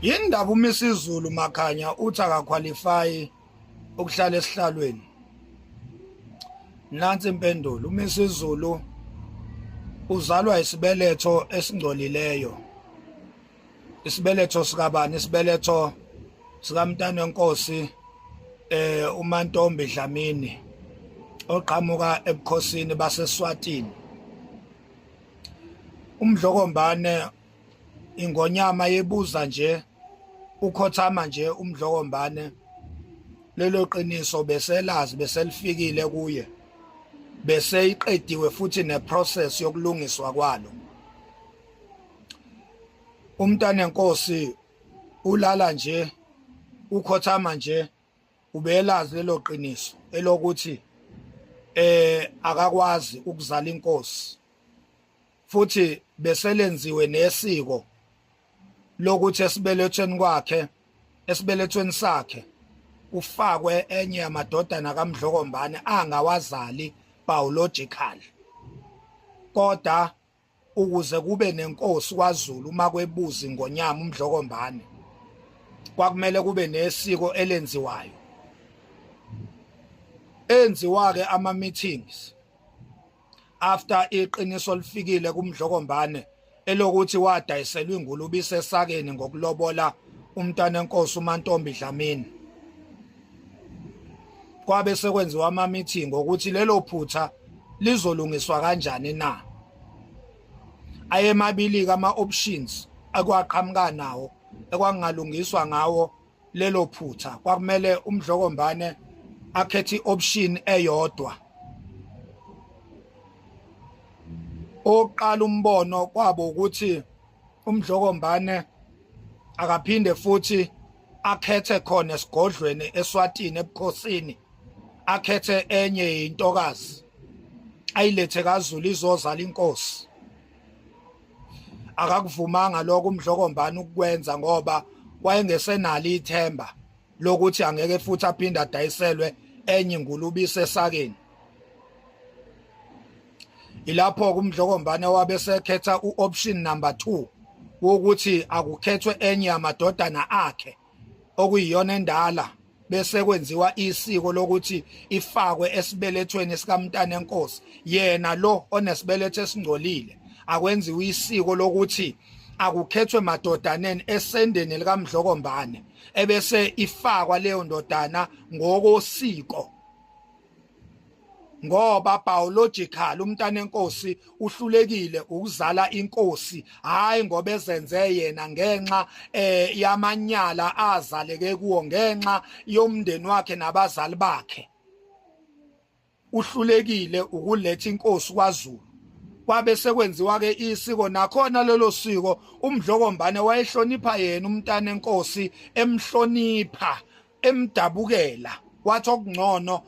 Yindaba uma isiZulu Makhanya uthi akaqualify ukuhlala esihlalweni. Nansi impendulo, uma isiZulu uzalwa isibeletho esingcolileyo. Isibeletho sikabani? Isibeletho sikaMntane Nkosi uMantombi Dlamini oqhamuka ebukhosini baseSwatini. UMdlokombane ingonyama yebuza nje ukhothama nje uMdlokombane lelo qiniso beselazi beselifikile kuye bese iqediwe futhi neprocess yokulungiswa kwalo. uMntane Nkosi ulala nje ukhothama nje ubelazi lelo qiniso elokuthi akakwazi ukuzala inkosi futhi beselenziwe nesiko lokuthi esibelethweni sakhe ufakwe enye yamadodana kaMdlokombane angawazali biological, kodwa ukuze kube nenkosi kwaZulu makwebuza ingonyama uMdlokombane kwakumele kube nesiko elenziwayo. Enziwa-ke ama-meetings after iqiniso lifikile kuMdlokombane elokuthi wadayiselwa ingulube isesakeni ngokulobola uMntane Nkosi uMantombi Dlamini. Kwabe sekwenziwa ama-meeting ukuthi lelo phutha lizolungiswa kanjani na. Ayemabili ama-options akwaqhamuka nawo ekwangalungiswa ngawo lelo phutha. Kwakumele uMdlokombane akhethe i-option eyodwa. Oqala umbono kwabo ukuthi uMdlokombane akaphinde futhi akhethe khona esigodlweni eSwatini ebukhosini, akhethe enye intokazi ayilethe kaZulu izozala inkosi. Akakuvumanga lokho uMdlokombane ukwenza ngoba wayengesenalo ithemba lokuthi angeke futhi aphinde adayiselwe enye ingulube isesakeni. Ilapho uMdlokombane wabe sekhetha u-option number 2 wokuthi akukhethwe enye yamadodana akhe okuyiyona endala bese kwenziwa isiko lokuthi ifakwe esibelethweni sikaMntane Nkosi. Yena lo onesibeletho esingcolile akwenziwa isiko lokuthi akukhethwe madodaneni esendeni likaMdlokombane ebese ifakwa leyo ndodana ngokosiko, ngoba biological uMntane Nkosi uhlulekile ukuzala inkosi, hayi ngoba ezenze yena ngenxa yamanyala azaleke kuwo, ngenxa yomndeni wakhe nabazali bakhe. Uhlulekile ukuletha inkosi kwaZulu. Kwabe sekwenziwa-ke isiko, nakhona lelo siko uMdlokombane wayehlonipha yena uMntane Nkosi, emhlonipha, emdabukela. Wathi okungcono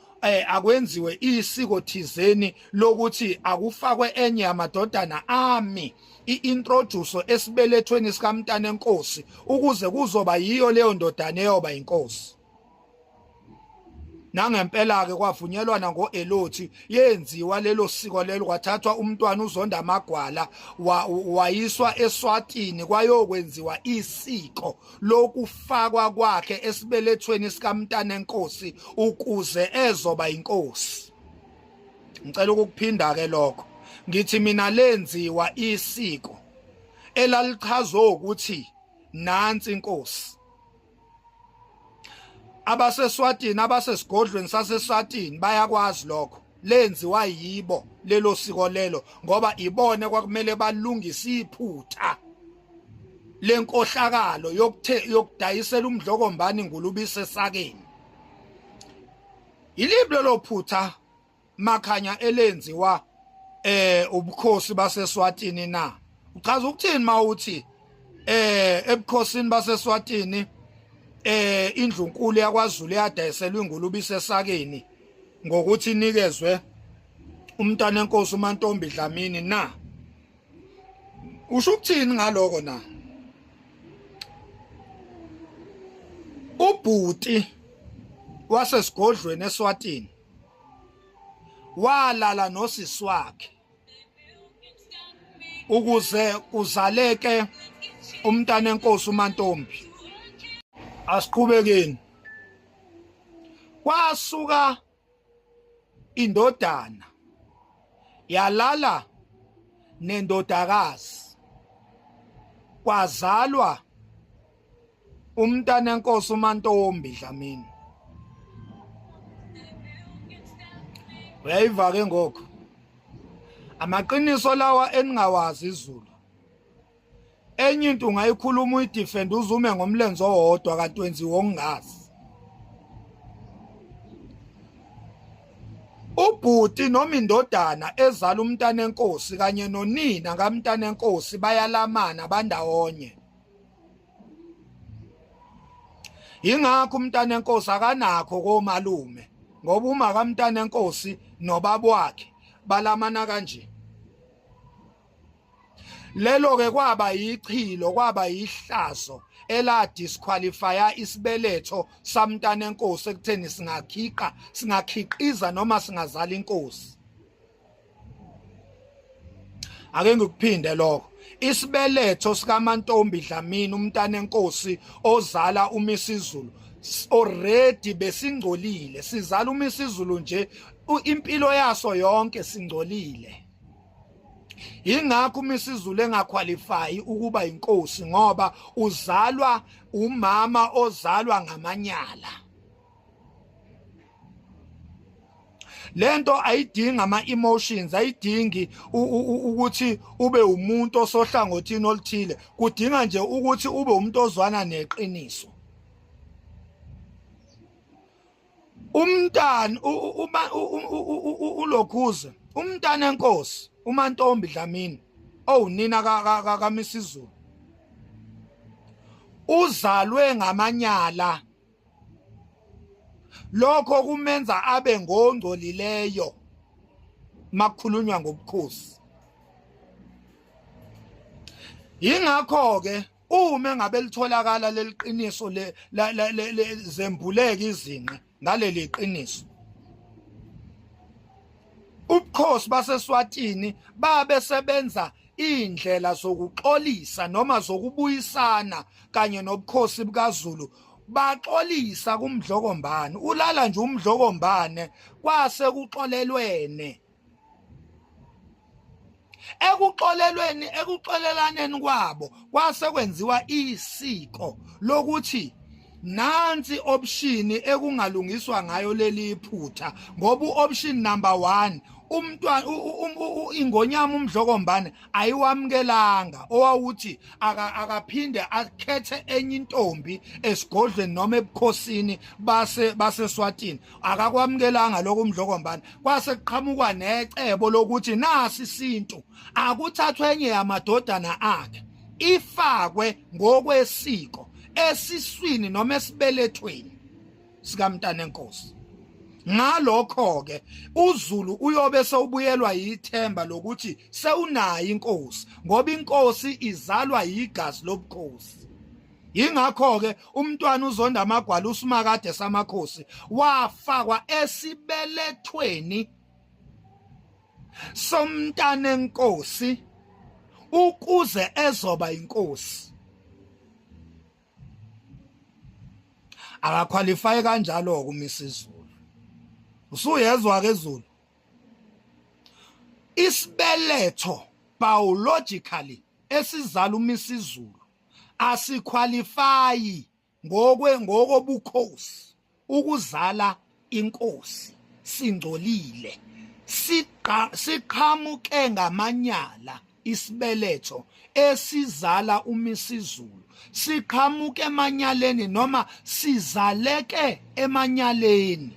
akwenziwe isiko thizeni lokuthi akufakwe enye yamadodana ami i-introduce esibelethweni sikaMntane Nkosi ukuze kuzoba yiyo leyo ndodana eyoba inkosi. Nangempela-ke kwavunyelwana ngo-Elothi, yenziwa lelo siko lelo, kwathathwa umntwana uZonda Magwala wayiswa eSwatini kwayokwenziwa isiko lokufakwa kwakhe esibelethweni sikaMntane Nkosi ukuze ezoba inkosi. Ngicela ukukuphinda-ke lokho, ngithi mina lenziwa isiko elalichazwe ukuthi nansi inkosi. AbaseSwatini, abasesigodlweni saseSwatini bayakwazi lokho, lenziwa yibo lelo siko lelo ngoba ibone kwakumele balungise iphutha lenkohlakalo yokudayisela uMdlokombane ingulube isesakeni. Iliphi lelo phutha Makhanya elenziwa ubukhosi baseSwatini na? Uchaza ukuthini mawuthi ebukhosini baseSwatini indlunkulu yakwaZulu yadayiselwa ingulube isesakeni ngokuthi inikezwe uMntane Nkosi uMantombi Dlamini na? Usho ukuthini ngaloko na? Ubhuti wasesigodlweni eSwatini walala nosisi wakhe ukuze kuzaleke uMntane Nkosi uMantombi. asiqhubekeni. Kwasuka indodana yalala nendodakazi, kwazalwa umntanenkosi uMantombi Dlamini. Uyayiva ke ngokho amaqiniso lawa eningawazi izulu. Enye into ungayikhuluma uyidefend uzume ngomlenze owodwa kanti wenziwe okungazi. Ubhuti noma indodana ezala umntanenkosi kanye nonina kamntanenkosi bayalamana bandawonye. Ingakho umntanenkosi akanakho komalume ngoba uma kamntanenkosi nobaba wakhe balamana kanje. Lelo ke kwaba yichilo, kwaba yihlazo ela disqualifya isibeletho samntanenkosi ekutheni singakhiqiza noma singazala inkosi. Ake ngikuphinde lokho. Isibeletho sikaMantombi Dlamini umntanenkosi ozala uMisizulu already besingcolile, sizala uMisizulu nje impilo yaso yonke singcolile. Ingakho uMisizulu engaqualify ukuba inkosi ngoba uzalwa umama ozalwa ngamanyala. Lento ayidingi ama-emotions, ayidingi ukuthi ube umuntu osohlangothini oluthile, kudinga nje ukuthi ube umuntu ozwana neqiniso. Umntana uLokhuza, umntanenkosi uMantombi Dlamini owunina kaMisizulu uzalwe ngamanyala. Lokho kumenza abe ngongcolileyo makukhulunywa ngobukhosi. Ingakho ke uma ngabe litholakala leliqiniso zembuleka izinqe ngaleli qiniso, ubukhosi baseSwatini babe sebenza indlela zokuxolisa noma zokubuyisana kanye nobukhosi bukaZulu. Baxolisa kumdlokombane, ulala nje umdlokombane kwase kuxolelwene. Ekuxolelaneni kwabo kwase kwenziwa isiko lokuthi nansi option ekungalungiswa ngayo leli iphutha, ngoba uoption number 1 umntwana ingonyama umdlokombane ayiwamukelanga, owawuthi akaphinde akhethe enye intombi esigodlweni noma ebukhosini baseSwatini. Akakwamukelanga lokho umdlokombane. Kwase kuqhamukwa necebo lokuthi nasi isintu akuthathwe enye yamadodana akhe ifakwe ngokwesiko esiswini noma esibelethweni sikamntanenkosi. Ngalokho ke uZulu uyobe sewubuyelwa yithemba lokuthi sewunayo inkosi ngoba inkosi izalwa yigazi lobukhosi. Ingakho ke umntwana uZonda Magwala uSimakade samakhosi wafakwa esibelethweni somntanenkosi ukuze ezoba inkosi. Akaqualify kanjalo kuMisizulu. Usuyezwa ke Zulu, isibeletho biologically esizala uMisizulu asiqualify ngokobukhosi ukuzala inkosi. Singcolile, siqhamuke ngamanyala. Isibeletho esizala uMisizulu siqhamuke emanyaleni noma sizaleke emanyaleni.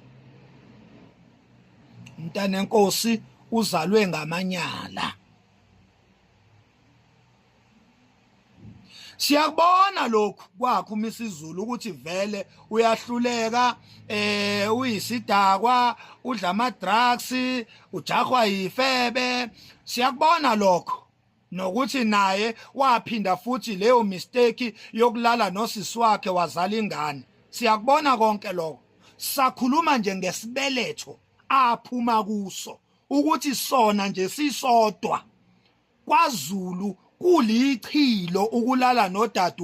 Umntanenkosi uzalwe ngamanyala. Siyakubona lokhu kwakho uMisizulu ukuthi vele uyahluleka, uyisidakwa, udla ama-drugs, ujahwa yifebe. Siyakubona lokho nokuthi naye waphinda futhi leyo mistake yokulala nosisi wakhe wazala ingane. Siyakubona konke lokho. Sakhuluma nje ngesibeletho aphuma kuso ukuthi sona nje sisodwa kwaZulu kulichilo ukulala nodadewethu.